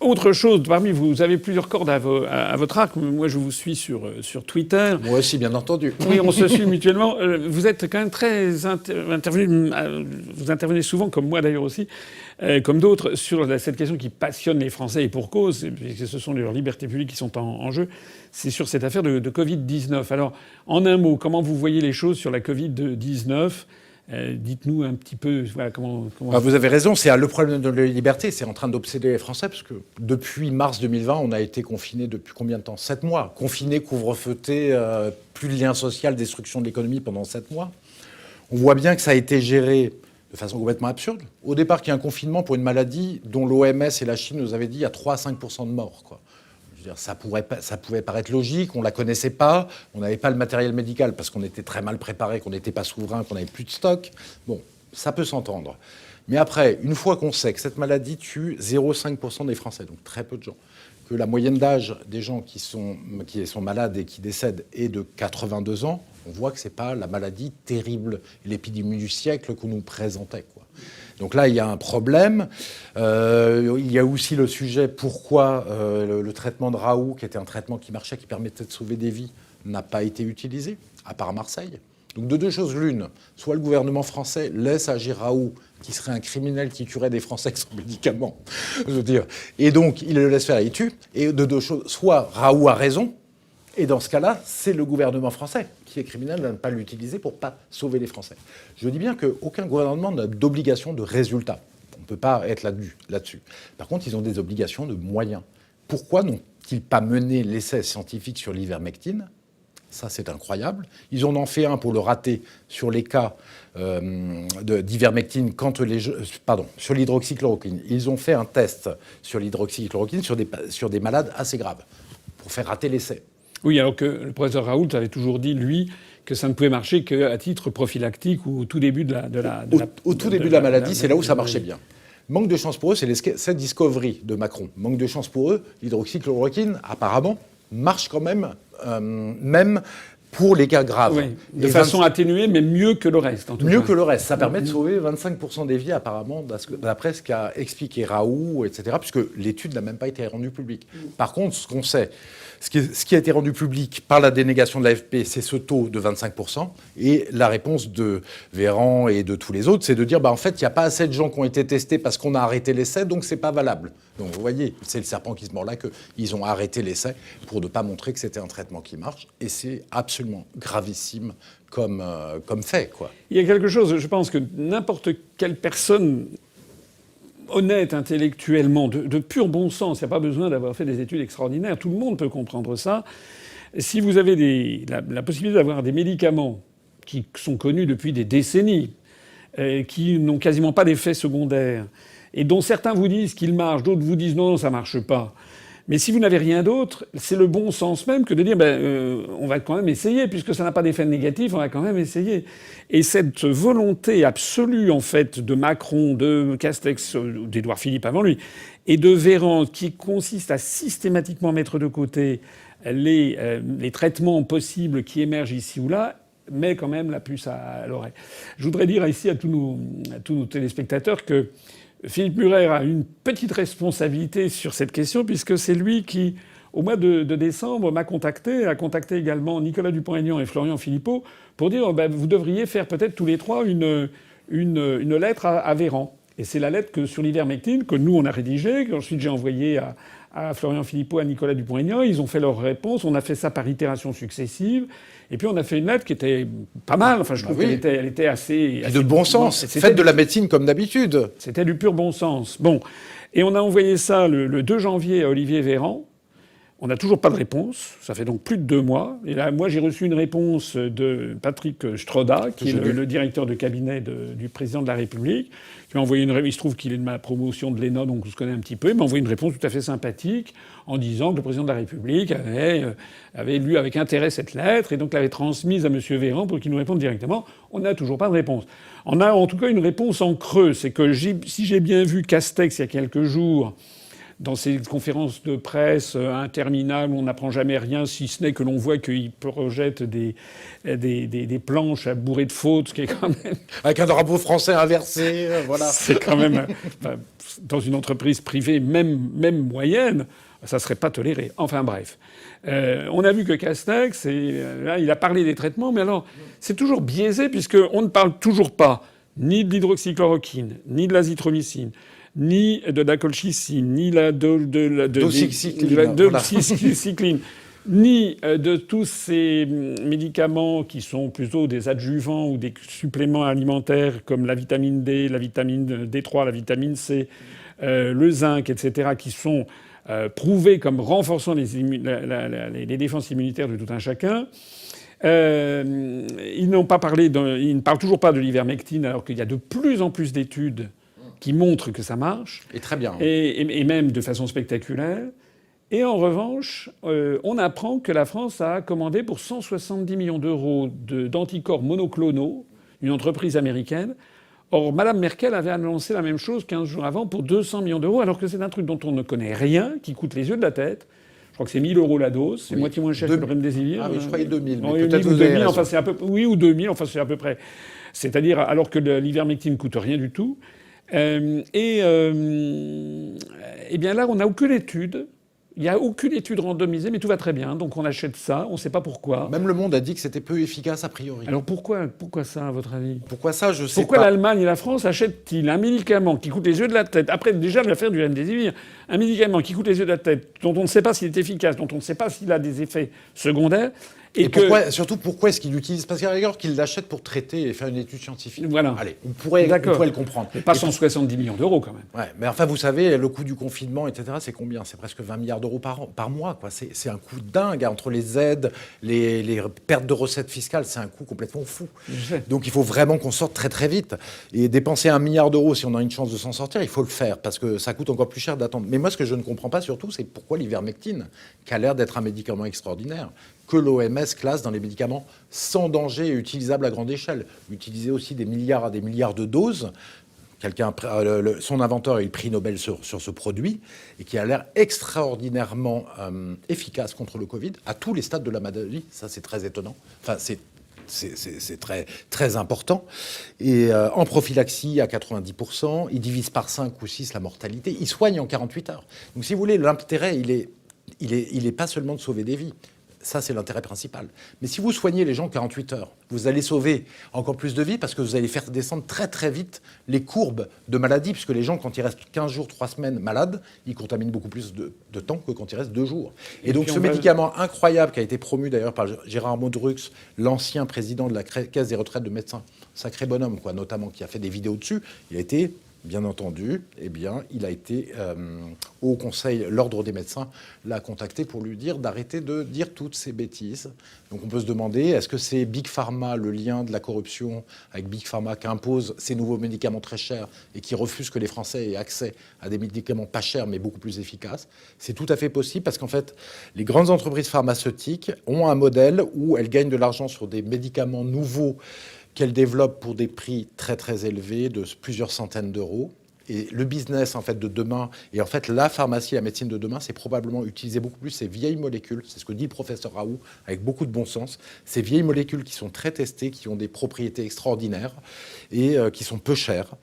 Autre chose, parmi vous avez plusieurs cordes à votre arc. Moi, je vous suis sur Twitter. Moi aussi, bien entendu. Oui, on se suit mutuellement. Vous êtes quand même très intervenu. Vous intervenez souvent, comme moi d'ailleurs aussi, comme d'autres, sur cette question qui passionne les Français et pour cause, puisque ce sont leurs libertés publiques qui sont en jeu. C'est sur cette affaire de Covid-19. Alors, en un mot, comment vous voyez les choses sur la Covid-19 ? Dites-nous un petit peu voilà, comment... Vous avez raison, c'est le problème de la liberté, c'est en train d'obséder les Français, parce que depuis mars 2020, on a été confinés depuis combien de temps ? 7 mois. Confinés, couvre-feutés, plus de lien social, destruction de l'économie pendant 7 mois. On voit bien que ça a été géré de façon complètement absurde. Au départ, qu'il y a un confinement pour une maladie dont l'OMS et la Chine nous avaient dit il y a 3 à 5% de morts, quoi. Ça pouvait paraître logique, on ne la connaissait pas, on n'avait pas le matériel médical parce qu'on était très mal préparé, qu'on n'était pas souverain, qu'on n'avait plus de stock. Bon, ça peut s'entendre. Mais après, une fois qu'on sait que cette maladie tue 0,5% des Français, donc très peu de gens, que la moyenne d'âge des gens qui sont malades et qui décèdent est de 82 ans, on voit que ce n'est pas la maladie terrible, l'épidémie du siècle qu'on nous présentait, quoi. Donc là, il y a un problème. Il y a aussi le sujet pourquoi le traitement de Raoult, qui était un traitement qui marchait, qui permettait de sauver des vies, n'a pas été utilisé, à part à Marseille. Donc de deux choses l'une, soit le gouvernement français laisse agir Raoult, qui serait un criminel qui tuerait des Français sans médicaments, je veux dire, et donc il le laisse faire et il tue. Et de deux choses, soit Raoult a raison, et dans ce cas-là, c'est le gouvernement français qui est criminel de ne pas l'utiliser pour ne pas sauver les Français. Je dis bien qu'aucun gouvernement n'a d'obligation de résultat. On ne peut pas être là-dessus. Par contre, ils ont des obligations de moyens. Pourquoi n'ont-ils pas mené l'essai scientifique sur l'ivermectine ? Ça, c'est incroyable. Ils en ont fait un pour le rater sur les cas d'ivermectine sur l'hydroxychloroquine. Ils ont fait un test sur l'hydroxychloroquine sur des malades assez graves pour faire rater l'essai. Oui, alors que le professeur Raoult avait toujours dit, lui, que ça ne pouvait marcher qu'à titre prophylactique ou au tout début de la maladie, c'est là où ça marchait bien. Manque de chance pour eux, c'est l'essai Discovery de Macron. Manque de chance pour eux, l'hydroxychloroquine, apparemment, marche quand même, même pour les cas graves. Oui, de façon atténuée, mais mieux que le reste, en tout cas. Mieux que le reste. Ça permet de sauver 25% des vies, apparemment, d'après ce qu'a expliqué Raoult, etc., puisque l'étude n'a même pas été rendue publique. Par contre, ce qu'on sait, ce qui a été rendu public par la dénégation de l'AFP, c'est ce taux de 25%. Et la réponse de Véran et de tous les autres, c'est de dire, en fait, il n'y a pas assez de gens qui ont été testés parce qu'on a arrêté l'essai, donc c'est pas valable. Donc vous voyez, c'est le serpent qui se mord là, qu'ils ont arrêté l'essai pour ne pas montrer que c'était un traitement qui marche. Et c'est absolument gravissime comme fait, quoi. Il y a quelque chose, je pense que n'importe quelle personne honnête intellectuellement, de pur bon sens, il n'y a pas besoin d'avoir fait des études extraordinaires, tout le monde peut comprendre ça. Si vous avez la possibilité d'avoir des médicaments qui sont connus depuis des décennies, qui n'ont quasiment pas d'effets secondaires, et dont certains vous disent qu'ils marchent, d'autres vous disent non, ça marche pas. Mais si vous n'avez rien d'autre, c'est le bon sens même que de dire on va quand même essayer, puisque ça n'a pas d'effet négatif, on va quand même essayer. Et cette volonté absolue, en fait, de Macron, de Castex, d'Édouard Philippe avant lui, et de Véran, qui consiste à systématiquement mettre de côté les traitements possibles qui émergent ici ou là, met quand même la puce à l'oreille. Je voudrais dire ici à tous nos téléspectateurs que Philippe Murer a une petite responsabilité sur cette question, puisque c'est lui qui, au mois de décembre, m'a contacté, a contacté également Nicolas Dupont-Aignan et Florian Philippot, pour dire vous devriez faire peut-être tous les trois une lettre à Véran. Et c'est la lettre sur l'ivermectine que nous, on a rédigée, qu'ensuite j'ai envoyée à Florian Philippot, à Nicolas Dupont-Aignan. Ils ont fait leur réponse. On a fait ça par itération successive. Et puis on a fait une lettre qui était pas mal. Enfin, je trouve qu'elle était assez de bon sens. Faites de la médecine comme d'habitude. C'était du pur bon sens. Bon. Et on a envoyé ça le 2 janvier à Olivier Véran. On n'a toujours pas de réponse. Ça fait donc plus de 2 mois. Et là, moi, j'ai reçu une réponse de Patrick Stroda, qui est le directeur de cabinet du président de la République, qui m'a envoyé une réponse. Il se trouve qu'il est de ma promotion de l'ENA, donc on se connaît un petit peu. Il m'a envoyé une réponse tout à fait sympathique en disant que le président de la République avait lu avec intérêt cette lettre et donc l'avait transmise à M. Véran pour qu'il nous réponde directement. On n'a toujours pas de réponse. On a en tout cas une réponse en creux. C'est que si j'ai bien vu Castex il y a quelques jours dans ces conférences de presse interminables où on n'apprend jamais rien, si ce n'est que l'on voit qu'il projette des planches à bourrer de fautes, ce qui est quand même... Avec un drapeau français inversé, voilà. C'est quand même... dans une entreprise privée, même moyenne, ça ne serait pas toléré. Enfin bref. On a vu que Castex, là, il a parlé des traitements, mais alors, c'est toujours biaisé puisqu'on ne parle toujours pas ni de l'hydroxychloroquine, ni de l'azithromycine, ni de la colchicine, ni de doxycycline, ni de tous ces médicaments qui sont plutôt des adjuvants ou des suppléments alimentaires comme la vitamine D, la vitamine D3, la vitamine C, le zinc, etc., qui sont prouvés comme renforçant les défenses immunitaires de tout un chacun. Ils ne parlent toujours pas de l'ivermectine, alors qu'il y a de plus en plus d'études qui montrent que ça marche. Et très bien. Et même de façon spectaculaire. Et en revanche, on apprend que la France a commandé pour 170 millions d'euros d'anticorps monoclonaux, une entreprise américaine. Or, Mme Merkel avait annoncé la même chose 15 jours avant pour 200 millions d'euros, alors que c'est un truc dont on ne connaît rien, qui coûte les yeux de la tête. Je crois que c'est 1 000 euros la dose. C'est moitié moins cher que le Remdesivir. Ah oui, je croyais 2 000. Mais peut-être ou 2 000, enfin, c'est ou 2 000, enfin, c'est à peu près. C'est-à-dire, alors que l'ivermectine ne coûte rien du tout. Eh bien là, on n'a aucune étude. Il n'y a aucune étude randomisée, mais tout va très bien. Donc on achète ça, on ne sait pas pourquoi. Même Le Monde a dit que c'était peu efficace a priori. Alors pourquoi ça, à votre avis? Pourquoi ça, je sais Pourquoi pas. l'Allemagne et la France achètent-ils un médicament qui coûte les yeux de la tête, après déjà l'affaire du Remdesivir, un médicament qui coûte les yeux de la tête, dont on ne sait pas s'il est efficace, dont on ne sait pas s'il a des effets secondaires, Et surtout, pourquoi est-ce qu'il l'utilise? Parce qu'à la rigueur, qu'il l'achète pour traiter et faire une étude scientifique. Voilà. Allez, on pourrait le comprendre. Mais pas 170 millions d'euros, quand même. Ouais, mais enfin, vous savez, le coût du confinement, etc., c'est combien? C'est presque 20 milliards d'euros par mois, quoi. C'est un coût dingue. Entre les aides, les pertes de recettes fiscales, c'est un coût complètement fou. Donc il faut vraiment qu'on sorte très très vite. Et dépenser 1 milliard d'euros, si on a une chance de s'en sortir, il faut le faire, parce que ça coûte encore plus cher d'attendre. Mais moi, ce que je ne comprends pas surtout, c'est pourquoi l'ivermectine, qui a l'air d'être un médicament extraordinaire, que l'OMS classe dans les médicaments sans danger et utilisables à grande échelle. Utiliser aussi des milliards de doses. Son inventeur a eu le prix Nobel sur ce produit et qui a l'air extraordinairement efficace contre le Covid à tous les stades de la maladie. Ça, c'est très étonnant. Enfin, c'est très, très important. Et en prophylaxie, à 90%, il divise par 5 ou 6 la mortalité. Il soigne en 48 heures. Donc, si vous voulez, l'intérêt, il est pas seulement de sauver des vies. Ça, c'est l'intérêt principal. Mais si vous soignez les gens en 48 heures, vous allez sauver encore plus de vies parce que vous allez faire descendre très très vite les courbes de maladie, puisque les gens, quand ils restent 15 jours, 3 semaines malades, ils contaminent beaucoup plus de temps que quand ils restent 2 jours. Et donc ce médicament incroyable qui a été promu d'ailleurs par Gérard Modrux, l'ancien président de la Caisse des retraites de médecins, sacré bonhomme, quoi, notamment, qui a fait des vidéos dessus, il a été... Bien entendu, il a été au Conseil, l'Ordre des médecins l'a contacté pour lui dire d'arrêter de dire toutes ces bêtises. Donc on peut se demander, est-ce que c'est Big Pharma, le lien de la corruption avec Big Pharma, qui impose ces nouveaux médicaments très chers et qui refuse que les Français aient accès à des médicaments pas chers mais beaucoup plus efficaces? C'est tout à fait possible parce qu'en fait, les grandes entreprises pharmaceutiques ont un modèle où elles gagnent de l'argent sur des médicaments nouveaux qu'elle développe pour des prix très très élevés de plusieurs centaines d'euros. Et le business en fait de demain, et en fait la pharmacie, la médecine de demain, c'est probablement utiliser beaucoup plus ces vieilles molécules, c'est ce que dit le professeur Raoult avec beaucoup de bon sens, ces vieilles molécules qui sont très testées, qui ont des propriétés extraordinaires et qui sont peu chères,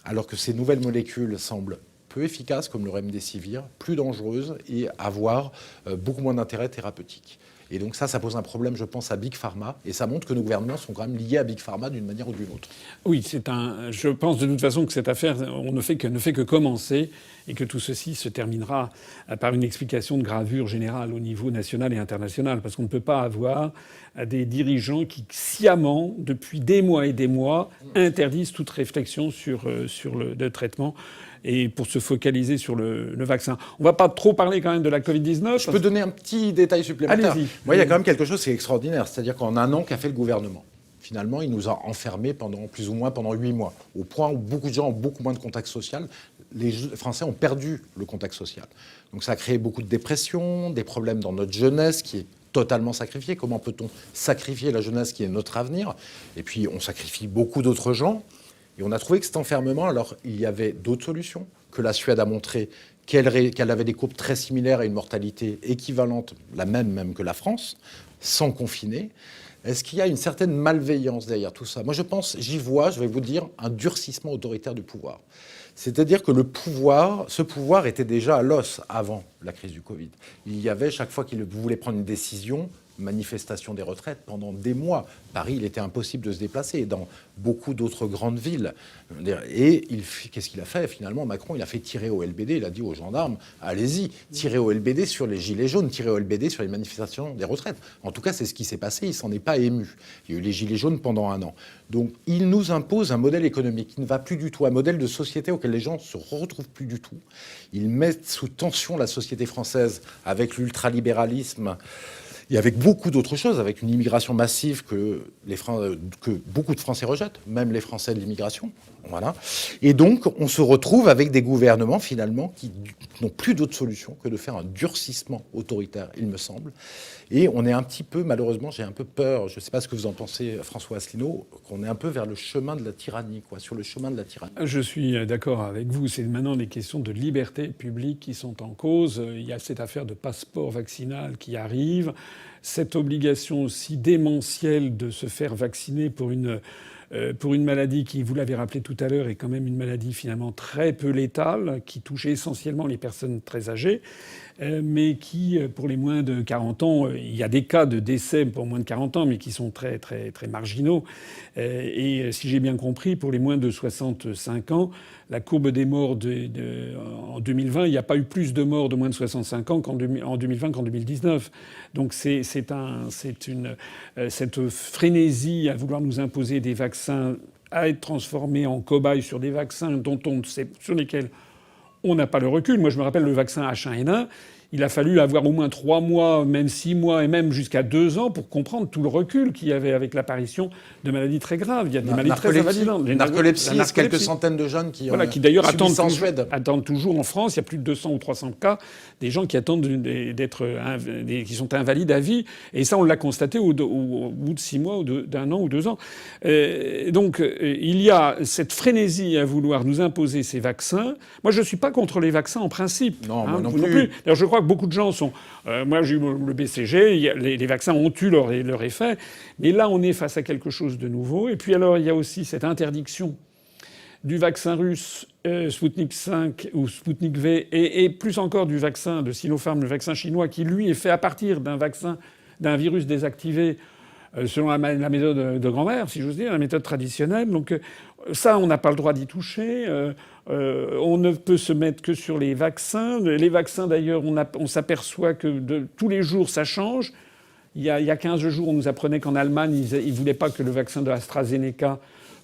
alors que ces nouvelles molécules semblent peu efficaces comme le Remdesivir, plus dangereuses et avoir beaucoup moins d'intérêt thérapeutique. Et donc ça pose un problème, je pense, à Big Pharma. Et ça montre que nos gouvernements sont quand même liés à Big Pharma d'une manière ou d'une autre. Oui, je pense de toute façon que cette affaire ne fait que commencer et que tout ceci se terminera par une explication de gravure générale au niveau national et international. Parce qu'on ne peut pas avoir des dirigeants qui, sciemment, depuis des mois et des mois, interdisent toute réflexion sur le traitement et pour se focaliser sur le vaccin. On ne va pas trop parler quand même de la Covid-19. Je peux donner un petit détail supplémentaire. Allez-y. Moi, il y a quand même quelque chose qui est extraordinaire. C'est-à-dire qu'en un an, qu'a fait le gouvernement? Finalement, il nous a enfermés plus ou moins pendant 8 mois, au point où beaucoup de gens ont beaucoup moins de contact social. Les Français ont perdu le contact social. Donc ça a créé beaucoup de dépression, des problèmes dans notre jeunesse qui est totalement sacrifiée. Comment peut-on sacrifier la jeunesse qui est notre avenir? Et puis, on sacrifie beaucoup d'autres gens. Et on a trouvé que cet enfermement, alors il y avait d'autres solutions, que la Suède a montré qu'elle avait des courbes très similaires et une mortalité équivalente, la même que la France, sans confiner. Est-ce qu'il y a une certaine malveillance derrière tout ça? Moi, j'y vois, je vais vous dire, un durcissement autoritaire du pouvoir. C'est-à-dire que ce pouvoir était déjà à l'os avant la crise du Covid. Il y avait, chaque fois qu'il voulait prendre une décision, manifestation des retraites pendant des mois. Paris, il était impossible de se déplacer, dans beaucoup d'autres grandes villes. Et qu'est-ce qu'il a fait finalement? Macron, il a fait tirer au LBD, il a dit aux gendarmes, allez-y, tirez au LBD sur les gilets jaunes, tirez au LBD sur les manifestations des retraites. En tout cas, c'est ce qui s'est passé, il s'en est pas ému. Il y a eu les gilets jaunes pendant 1 an. Donc, il nous impose un modèle économique qui ne va plus du tout, un modèle de société auquel les gens ne se retrouvent plus du tout. Il met sous tension la société française avec l'ultralibéralisme, et avec beaucoup d'autres choses, avec une immigration massive que beaucoup de Français rejettent, même les Français de l'immigration. Voilà. Et donc, on se retrouve avec des gouvernements, finalement, qui n'ont plus d'autre solution que de faire un durcissement autoritaire, il me semble. Et on est un petit peu, malheureusement, j'ai un peu peur, je ne sais pas ce que vous en pensez, François Asselineau, qu'on est un peu vers le chemin de la tyrannie, sur le chemin de la tyrannie. Je suis d'accord avec vous. C'est maintenant des questions de liberté publique qui sont en cause. Il y a cette affaire de passeport vaccinal qui arrive. Cette obligation aussi démentielle de se faire vacciner pour une maladie qui, vous l'avez rappelé tout à l'heure, est quand même une maladie finalement très peu létale, qui touche essentiellement les personnes très âgées, mais qui, pour les moins de 40 ans, il y a des cas de décès pour moins de 40 ans, mais qui sont très, très, très marginaux. Et si j'ai bien compris, pour les moins de 65 ans, la courbe des morts en 2020, il n'y a pas eu plus de morts de moins de 65 ans en 2020 qu'en 2019. Donc cette frénésie à vouloir nous imposer des vaccins, à être transformés en cobayes sur des vaccins sur lesquels on n'a pas le recul. Moi, je me rappelle le vaccin H1N1. Il a fallu avoir au moins 3 mois, même 6 mois, et même jusqu'à 2 ans pour comprendre tout le recul qu'il y avait avec l'apparition de maladies très graves. Il y a des maladies très invalidantes. Narcolepsie, il y a quelques centaines de jeunes qui d'ailleurs attendent toujours en France. Il y a plus de 200 ou 300 cas des gens qui attendent qui sont invalides à vie. Et ça, on l'a constaté au bout de 6 mois, d'1 an ou 2 ans. Donc, il y a cette frénésie à vouloir nous imposer ces vaccins. Moi, je ne suis pas contre les vaccins en principe. Non, moi non plus. D'ailleurs, je crois que beaucoup de gens sont... moi, j'ai eu le BCG, les vaccins ont eu leur effet, mais là, on est face à quelque chose de nouveau. Et puis alors, il y a aussi cette interdiction du vaccin russe Sputnik 5 ou Sputnik V, et plus encore du vaccin de Sinopharm, le vaccin chinois, qui, lui, est fait à partir d'un virus désactivé selon la méthode de grand-mère, si j'ose dire, la méthode traditionnelle. Donc ça, on n'a pas le droit d'y toucher. On ne peut se mettre que sur les vaccins. Les vaccins, d'ailleurs, on s'aperçoit que tous les jours, ça change. Il y a 15 jours, on nous apprenait qu'en Allemagne, ils ne voulaient pas que le vaccin de AstraZeneca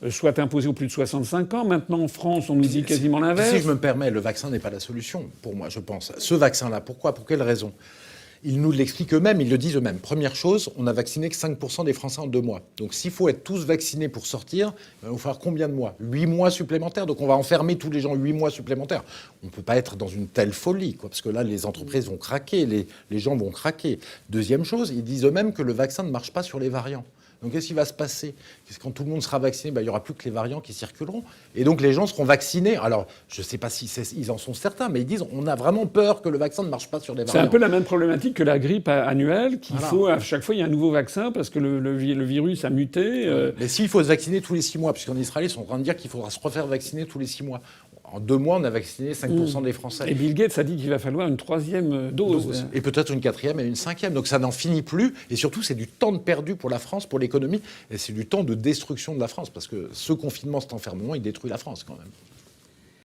soit imposé aux plus de 65 ans. Maintenant, en France, on nous dit quasiment l'inverse. Si je me permets, le vaccin n'est pas la solution, pour moi, je pense. Ce vaccin-là, pourquoi? Pour quelle raison? Ils nous l'expliquent eux-mêmes, ils le disent eux-mêmes. Première chose, on a vacciné que 5% des Français en 2 mois. Donc s'il faut être tous vaccinés pour sortir, il va nous falloir combien de mois? 8 mois supplémentaires. Donc on va enfermer tous les gens 8 mois supplémentaires. On ne peut pas être dans une telle folie, parce que là, les entreprises vont craquer, les gens vont craquer. Deuxième chose, ils disent eux-mêmes que le vaccin ne marche pas sur les variants. Donc qu'est-ce qui va se passer? Quand tout le monde sera vacciné, il n'y aura plus que les variants qui circuleront. Et donc les gens seront vaccinés. Alors, je ne sais pas ils en sont certains, mais ils disent on a vraiment peur que le vaccin ne marche pas sur les variants. C'est un peu la même problématique que la grippe annuelle, faut, à chaque fois, il y a un nouveau vaccin parce que le virus a muté. Mais s'il faut se vacciner tous les 6 mois, puisqu'en Israël, ils sont en train de dire qu'il faudra se refaire vacciner tous les 6 mois. En 2 mois, on a vacciné 5% des Français. Et Bill Gates a dit qu'il va falloir une 3e dose. Et peut-être une 4e et une 5e. Donc ça n'en finit plus. Et surtout, c'est du temps de perdu pour la France, pour l'économie. Et c'est du temps de destruction de la France. Parce que ce confinement, cet enfermement, il détruit la France quand même.